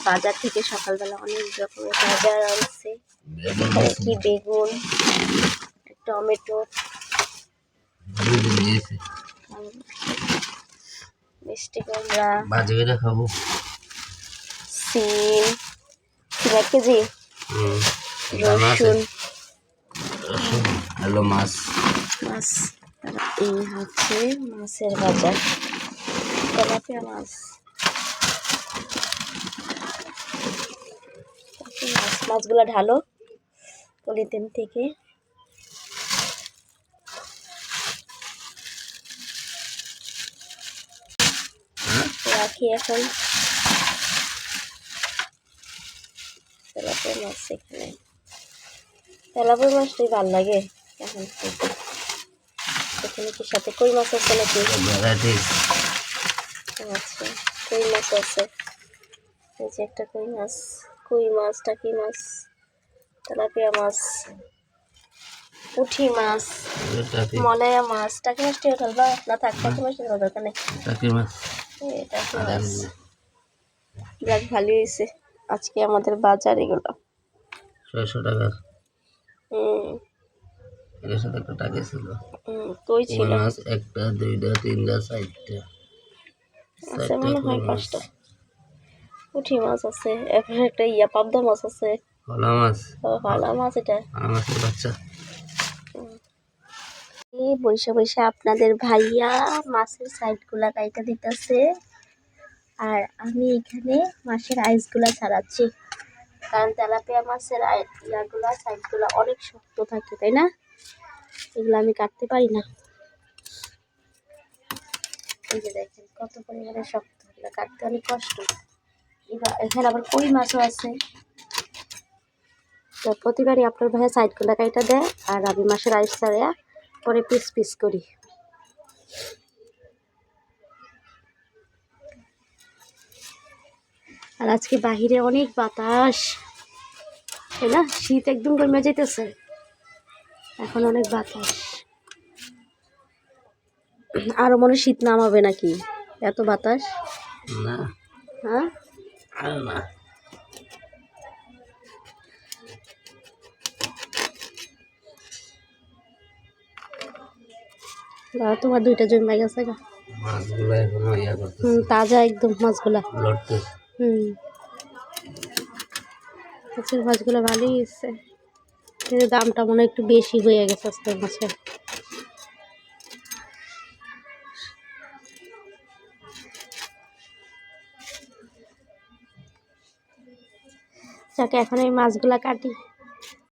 বাজার থেকে সকালবেলা অনেক রকমের বাজার আনছে। কি বেগুন, টমেটো, মিষ্টি কুমড়া, বাজারে খাবো সিম 1 কেজি, রসুন, হ্যালো মাছ। এই হচ্ছে মাছের বাজার, তেলাপিয়া মাছ। মাছগুলো ঢালো পলিথিন থেকে। রাখি এখন তেলাপিয়া মাছ। এখানে তেলাপিয়া মাছটাই ভালো লাগে এখন। এখানে কি সাথে কই মাছ আছে নাকি? আচ্ছা, কই মাছ আছে। এই যে একটা কই মাছ। কই মাছ, টাকি মাছ, তেলাপিয়া মাছ, পুঁটি মাছ, মলায়া মাছ। টাকি মাছটি ঢালবা না? থাক, টাকি মাছটি ঢালবা দরকার নেই। টাকি মাছ যাক, ভালোই হয়েছে আজকে আমাদের বাজার এগুলো। 600 টাকা। এর সাথে একটা টাকা ছিল। কই ছিল? মাছ 1টা 2টা 3টা 4টা। আছে মনে হয় 5টা। পুঁটি মাছ আছে, এরপরে একটা পাবদা মাছ আছে। হলা মাছ। হলা মাছ। এটা হলা মাছের বাচ্চা। এই বৈশা বৈশা আপনাদের ভাইয়া মাছের সাইডগুলা কাইটা দিতেছে, আর আমি এখানে মাছের আইসগুলা ছাড়াচ্ছি। কারণ তেলাপিয়া মাছের ইয়াগুলা সাইডগুলা অনেক শক্ত থাকে, তাই না? এগুলো আমি কাটতে পারি না। এই যে দেখেন কত পরিমাণে শক্ত, এগুলো কাটতে অনেক কষ্ট। এখানে আবার কই মাছও আছে। তো প্রতিবারই আপনার ভাইয়া সাইডগুলা কাইটা দেয়, আর আমি মাছের আইস ছাড়া পরে পিস পিস করি। আর আজকে বাহিরে অনেক বাতাস, তাই না? শীত একদম কমে যেতেছে, এখন অনেক বাতাস। আরো মনে শীত নামাবে নাকি, এত বাতাস। না, হ্যাঁ আর না। তোমার 2টা জমে গেছে গা। মাছগুলো এখনো ইয়া করতেছে। তাজা একদম মাছগুলা। লড়তেছে। আজকের মাছগুলো ভালোই এসছে, কিন্তু দামটা মনে একটু বেশি হয়ে গেছে আজকের মাছের। যাকে এখন এই মাছগুলা কাটি।